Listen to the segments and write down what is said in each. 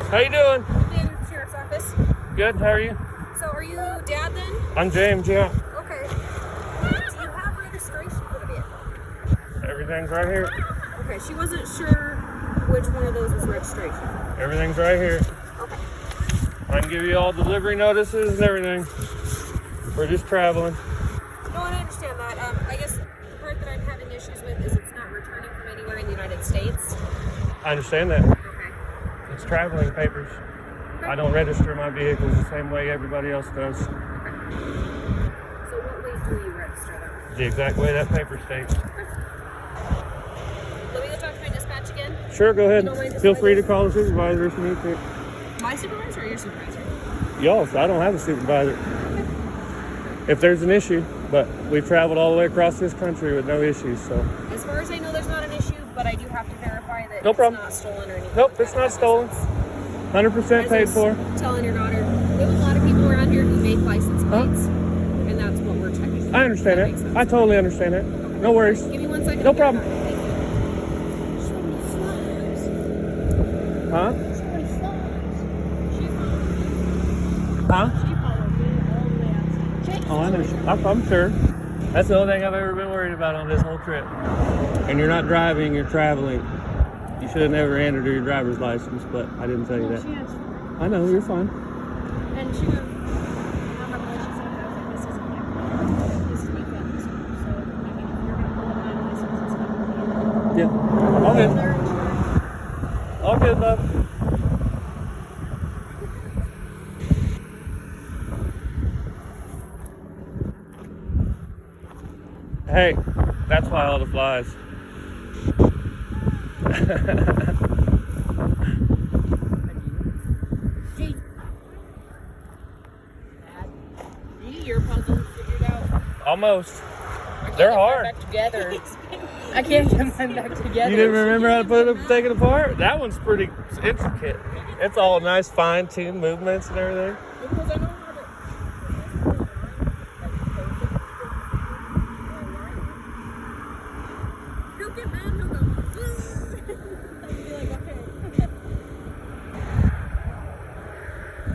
How you doing? In the sheriff's office. Good, how are you? So are you Dad then? I'm James, yeah. Okay. Do you have registration for the vehicle? Everything's right here. Okay, she wasn't sure which one of those was registration. Everything's right here. Okay. I can give you all delivery notices and everything. We're just traveling. No, and I understand that. I guess the part that I'm having issues with is it's not returning from anywhere in the United States. I understand that. Okay. It's traveling papers. Okay. I don't register my vehicles the same way everybody else does. So what way do you register them? The exact way that paper states. Let me go talk to my dispatch again. Sure, go ahead. You don't mind Feel free to this? call the supervisor if you need to. My supervisor or your supervisor? Y'all, I don't have a supervisor. If there's an issue, but we've traveled all the way across this country with no issues, so. As far as I know, there's not an issue, but I do have to verify that No problem. It's not stolen or anything. Nope, like it's that. not stolen. 100% paid for. Telling your daughter, we have a lot of people around here who make license plates, and that's what we're checking. I understand That makes it. sense. I totally understand it. No worries. Give me 1 second. No problem. Thank you. Huh? Huh? Oh, I know. I'm sure. That's the only thing I've ever been worried about on this whole trip. And you're not driving, you're traveling. You should have never handed her your driver's license, but I didn't tell you that. I know, you're fine. And she goes, how much she said, I was like, this is my family school, so I mean, if you're gonna pull up my license, it's not gonna be Yeah. All good. their insurance. All good, love. Hey, that's why all the flies. Your puzzle figured out. Almost. They're hard. Back together. I can't get mine back together. You didn't remember how to put them, take it apart? That one's pretty intricate. It's all nice, fine-tuned movements and everything. Because I know how to. He'll get mad, he'll go, I'd be like, okay.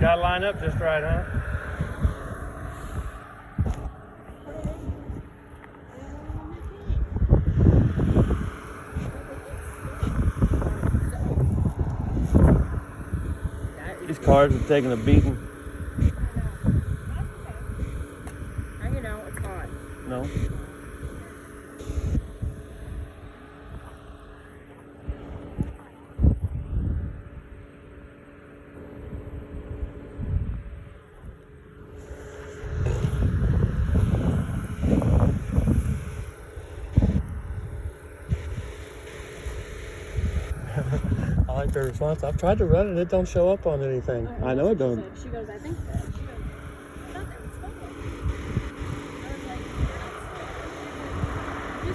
Gotta line up just right, huh? These cars are taking a beating. You know, it's hot. No. I like their response. I've tried to run it, it don't show up on anything. I know it don't. She goes, I think that. She goes, I thought that was stolen. I was like, you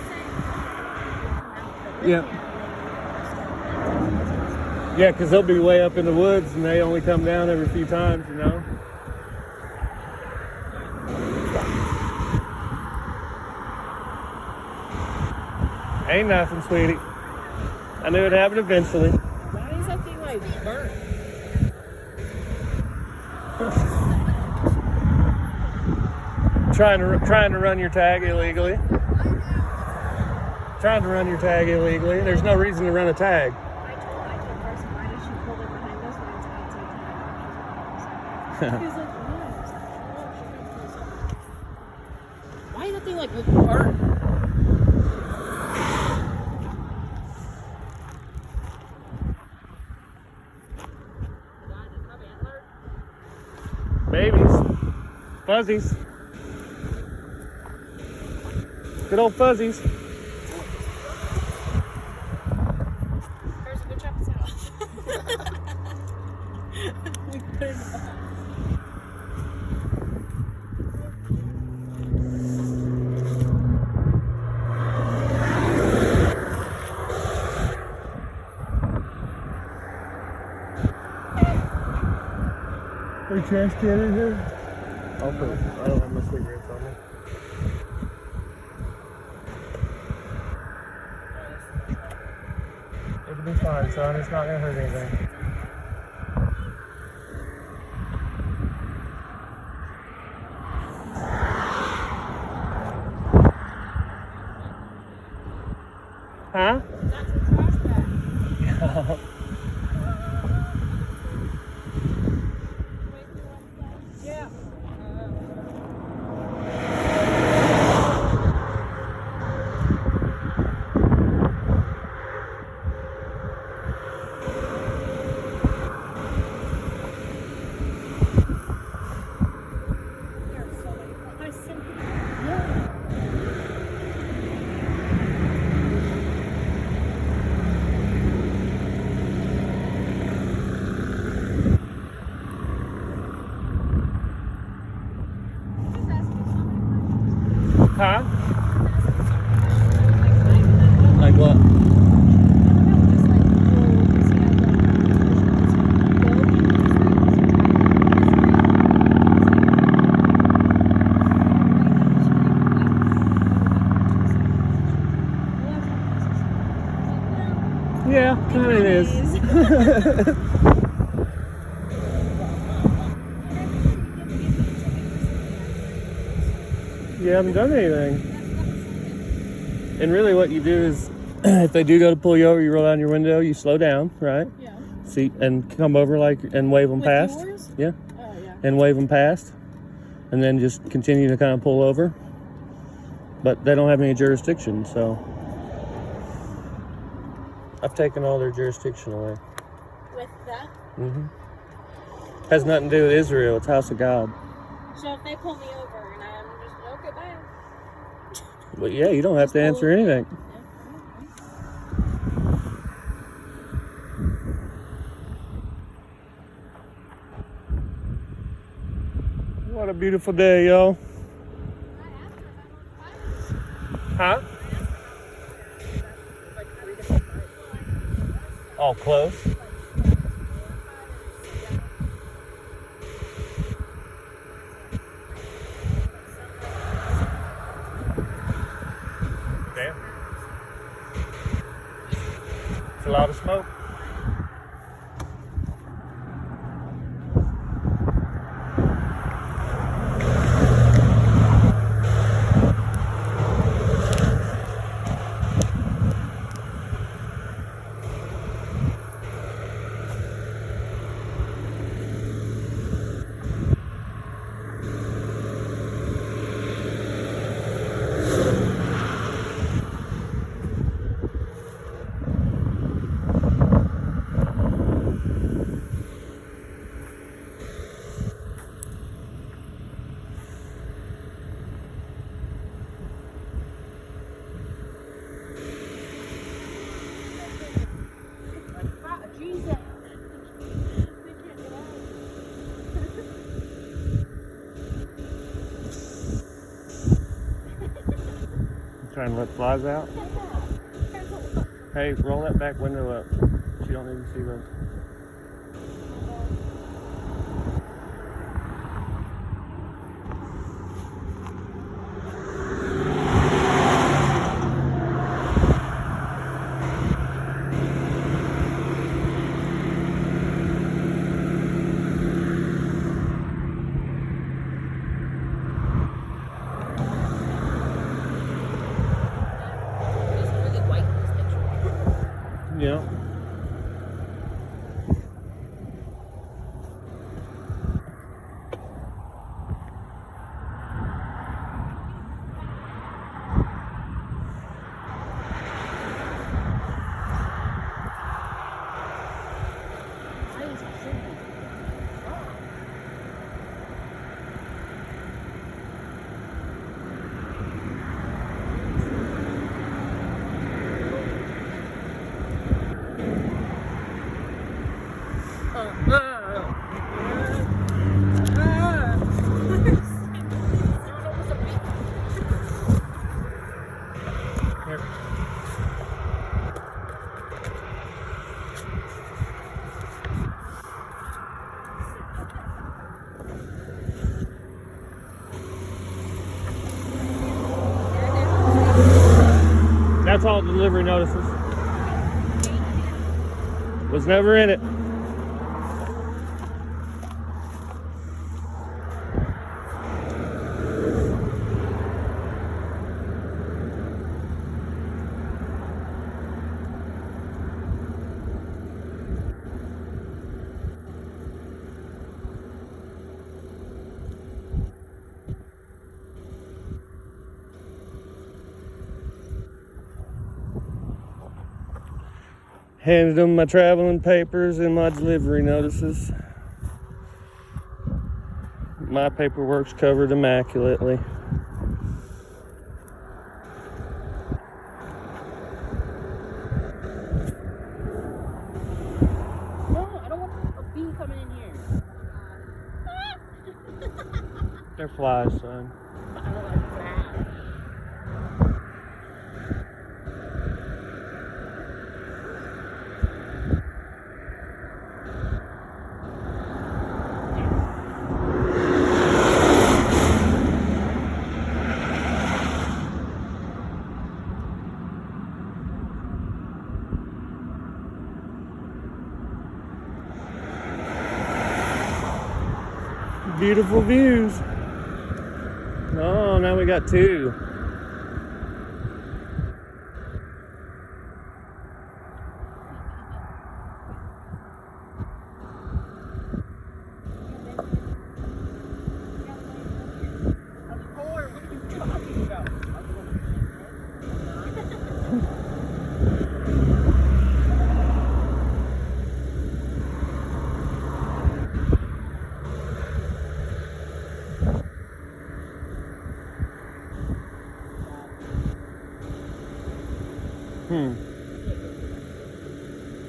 say, Yeah. Yeah, because they'll be way up in the woods and they only come down every few times, you know? Ain't nothing, sweetie. I knew it'd happen eventually. why is that thing like burnt? Trying to run your tag illegally. Trying to run your tag illegally. There's no reason to run a tag. I told Carson, why did she pull it behind us when it's outside? He was like, why is that thing like burnt? Babies. Fuzzies. Good old fuzzies. Carson, go chop his head off. We put it off. Any trash can in here? I'll put it. I don't have my cigarettes on me. It'll be fine, son. It's not gonna hurt anything. Huh? That's a trash bag. Yeah. There are so many places. Huh? Like what? Yeah, kind of is. You haven't done anything. And really what you do is, if they do go to pull you over, you roll down your window, you slow down, right? Yeah. See, and come over and wave them With past. yours? Yeah. Oh, yeah. And wave them past. And then just continue to kind of pull over. But they don't have any jurisdiction, so. I've taken all their jurisdiction away. With that? Has nothing to do with Israel. It's House of God. So if they pull me over and I'm just, okay, bye. But yeah, you don't have to answer anything. What a beautiful day, y'all. Huh? All close. Damn. It's a lot of smoke. Jesus. Trying to let flies out. Hey, roll that back window up. You don't even see those. Yeah. That's all delivery notices. Was never in it. Handed them my traveling papers and my delivery notices. My paperwork's covered immaculately. No, I don't want a bee coming in here. They're flies, son. I don't like that. Beautiful views. Oh, now we got two.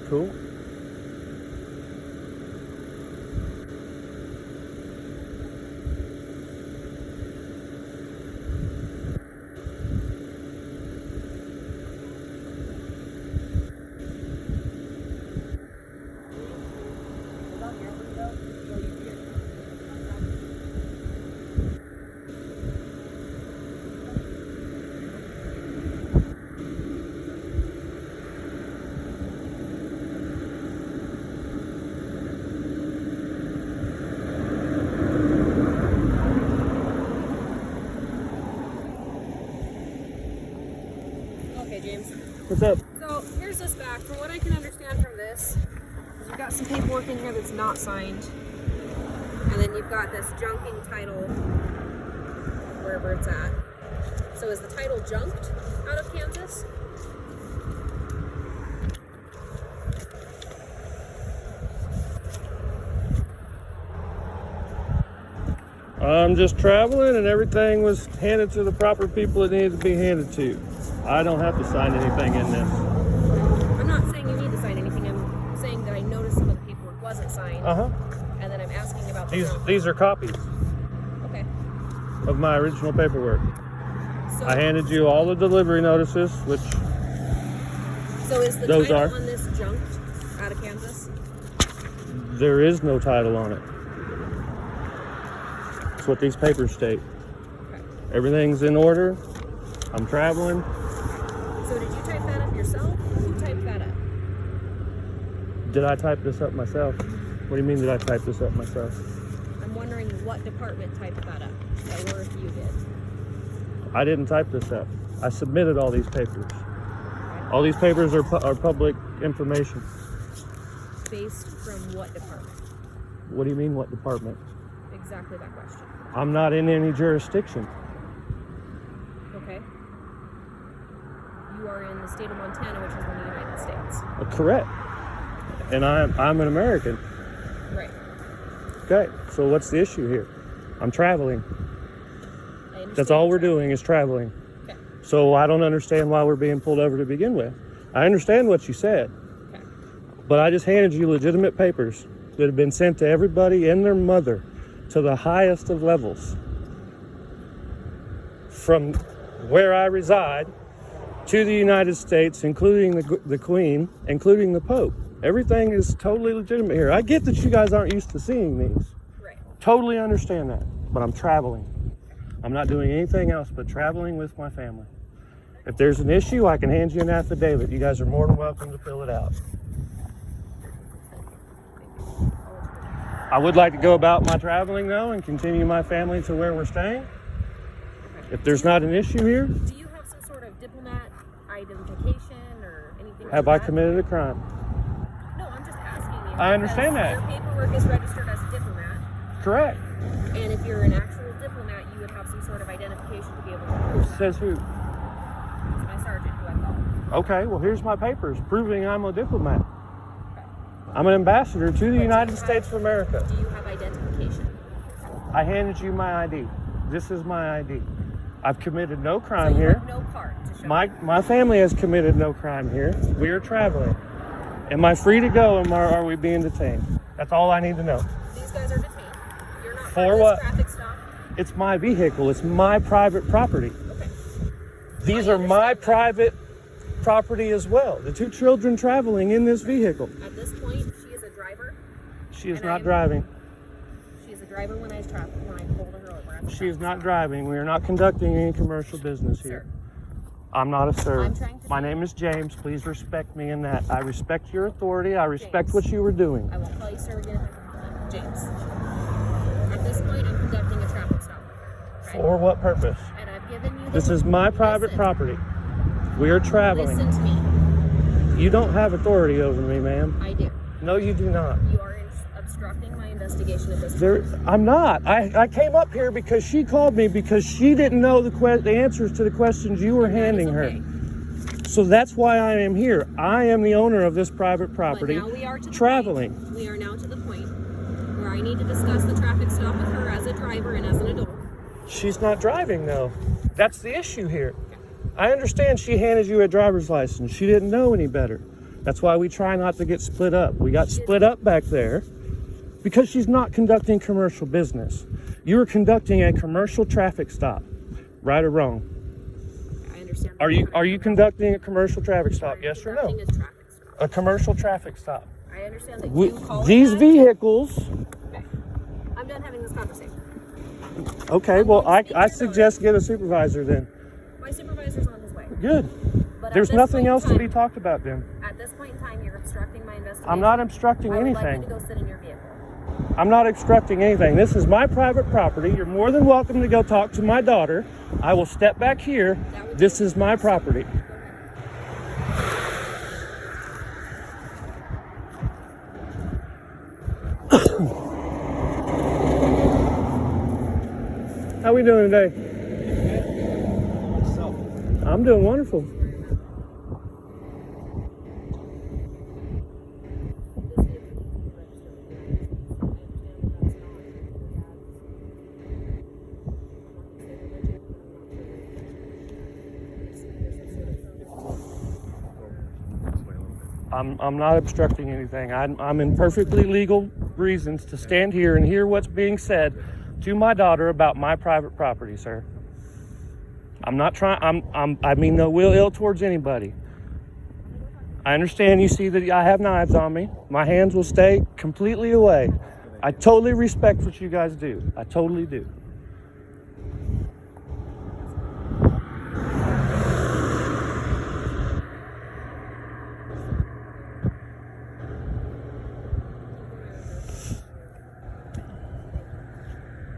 Cool. Okay, James. What's up? So here's this back. From what I can understand from this, is you've got some paperwork in here that's not signed, and then you've got this junking title wherever it's at. So is the title junked out of Kansas? I'm just traveling and everything was handed to the proper people it needed to be handed to. I don't have to sign anything in this. I'm not saying you need to sign anything. I'm saying that I noticed some of the paperwork wasn't signed. And then I'm asking about These are copies Okay. of my original paperwork. So, I handed you all the delivery notices, which so is the those title are. on this junked out of Kansas? There is no title on it. That's what these papers state. Okay. Everything's in order. I'm traveling. So did you type that up yourself? Who typed that up? Did I type this up myself? What do you mean, did I type this up myself? I'm wondering what department typed that up, or if you did. I didn't type this up. I submitted all these papers. All these papers are public information. Based from what department? What do you mean, what department? Exactly that question. I'm not in any jurisdiction. Okay. You are in the state of Montana, which is in the United States. Correct. And I'm an American. Right. Okay, so what's the issue here? I'm traveling. I understand. That's all we're doing is traveling. Okay. So I don't understand why we're being pulled over to begin with. I understand what you said, Okay. but I just handed you legitimate papers that have been sent to everybody and their mother to the highest of levels. From where I reside to the United States, including the Queen, including the Pope. Everything is totally legitimate here. I get that you guys aren't used to seeing these. Right. Totally understand that, but I'm traveling. I'm not doing anything else but traveling with my family. If there's an issue, I can hand you an affidavit. You guys are more than welcome to fill it out. I would like to go about my traveling though and continue my family to where we're staying. If there's not an issue here, Do you have some sort of diplomat identification or anything? have like I that? committed a crime? No, I'm just asking you. I understand because that. Your paperwork is registered as a diplomat, Correct. and if you're an actual diplomat, you would have some sort of identification to be able to prove that. Says who? It's my sergeant who I called. Okay, well here's my papers proving I'm a diplomat. I'm an ambassador to the But United States of America. Do you have identification? I handed you my ID. This is my ID. I've committed no So crime you here. have no card to show. My family has committed no crime here. We are traveling. Am I free to go, or are we being detained? That's all I need to know. These guys are detained. You're not For part of what? this traffic stop. It's my vehicle. It's my private property. Okay. These I are my understand that. private property as well. The 2 children traveling in this vehicle. At this point, she is a driver. She is And not I'm- driving. She is a driver when I pulled her over. at the She is traffic not stop. driving. We are not conducting any commercial business here. Sir, I'm not a sir. I'm trying to My do- name is James. Please respect me in that. I respect your authority. I respect James. what you were doing. I won't call you sir again. James. At this point, I'm conducting a traffic stop with her. For what purpose? And I've given you the This is my private Listen. property. We are traveling. Listen to me. You don't have authority over me, ma'am. I do. No, you do not. You are obstructing my investigation at this point. There, I'm not. I came up here because she called me because she didn't know the answers to the questions you were And that is handing okay. her. So that's why I am here. I am the owner of this private property. But now we are to the traveling. Point, we are now to the point where I need to discuss the traffic stop with her as a driver and as an adult. She's not driving though. That's the issue here. I understand she handed you a driver's license. She didn't know any better. That's why we try not to get split up. We got split up back there because she's not conducting commercial business. You are conducting a commercial traffic stop, right or wrong. I understand. Are you conducting a commercial traffic stop? Yes or no? Conducting a traffic stop. A commercial traffic stop. I understand that We, you call these it that. vehicles. Okay. I'm done having this conversation. Okay, well I suggest get a supervisor then. My supervisor's on his way. Good. But at There's this nothing point in else to time- be talked about then. At this point in time, you're obstructing my investigation. I'm not obstructing I would like anything. you to go sit in your vehicle. I'm not obstructing anything. This is my private property. You're more than welcome to go talk to my daughter. I will step back here. This is my property. How we doing today? I'm doing wonderful. I'm not obstructing anything. I'm in perfectly legal reasons to stand here and hear what's being said to my daughter about my private property, sir. I'm not trying. I mean no ill towards anybody. I understand you see that I have knives on me. My hands will stay completely away. I totally respect what you guys do. I totally do.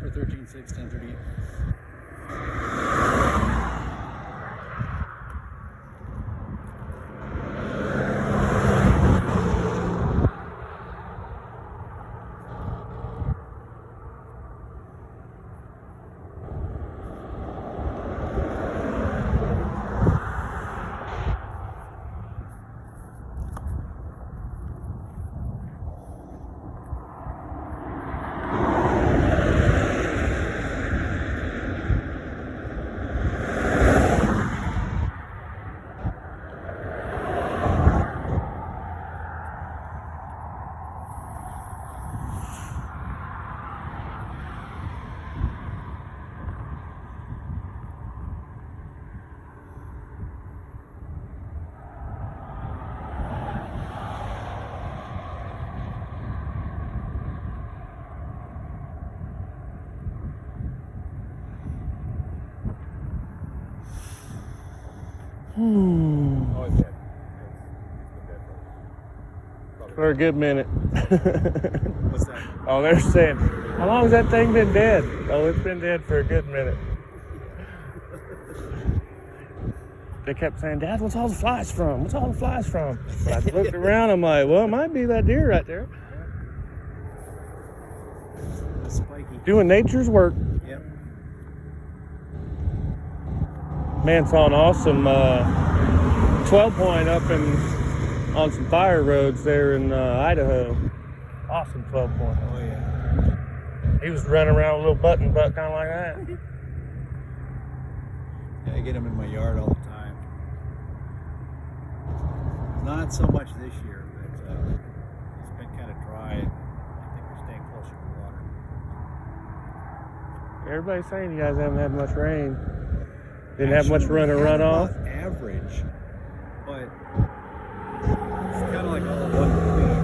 For 13/6/10/38. Oh, it's dead. For a good minute. What's that? Oh, they're saying, how long has that thing been dead? Oh, it's been dead for a good minute. They kept saying, Dad, what's all the flies from? What's all the flies from? But I looked around, I'm like, well, it might be that deer right there. Spiky. Doing nature's work. Yep. Man, saw an awesome 12 point up in on some fire roads there in Idaho. Awesome 12 point. Oh yeah. He was running around with a little button butt kind of like that. Yeah, I get them in my yard all the time. Not so much this year, but it's been kind of dry. I think we're staying closer to water. Everybody's saying you guys haven't had much rain. Didn't have much run or run off. Average, but it's kind of like all of one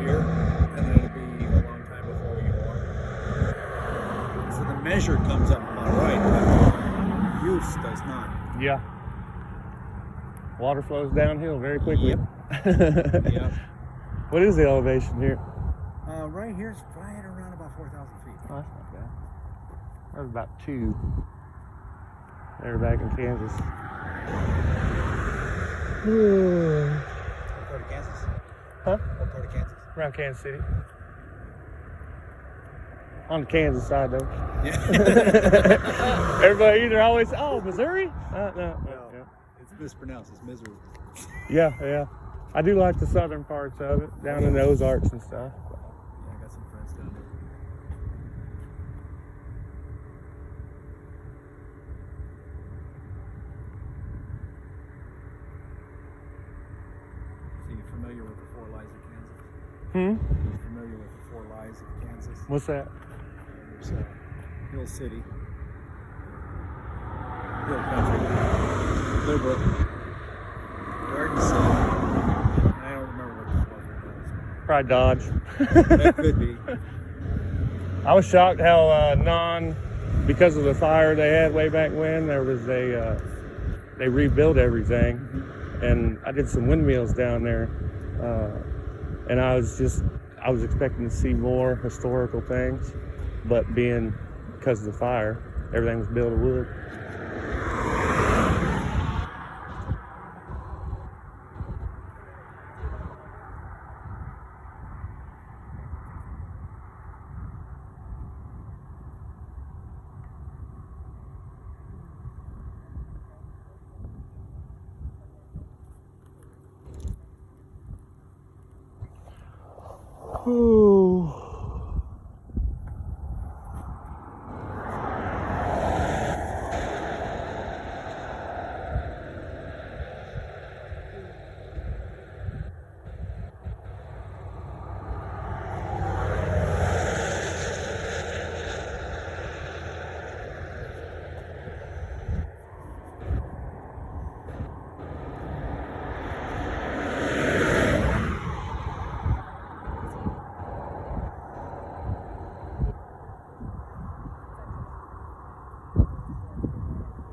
here, and then it'll be a long time before we get water. So the measure comes up all right, but use does not. Yeah. Water flows downhill very quickly. Yep. Yep. What is the elevation here? Right here's right around about 4,000 feet. Oh, that's not bad. That was about 2. They're back in Kansas. What part of Kansas? Huh? What part of Kansas? Around Kansas City. On the Kansas side, though. Yeah. Everybody either always, oh, Missouri? No. No, it's mispronounced. It's misery. Yeah. I do like the southern parts of it, down in the Ozarks and stuff. Yeah, I got some friends down there. So you familiar with the 4 Lies of Kansas? Hmm? You familiar with the 4 Lies of Kansas? What's that? There's Hill City, Hill Country, Liberal, Garden City. I don't remember what the 4th one Probably Dodge. was. That could be. I was shocked how because of the fire they had way back when, there was they rebuilt everything. And I did some windmills down there. And I was expecting to see more historical things, but because of the fire, everything was built of wood. Ooh.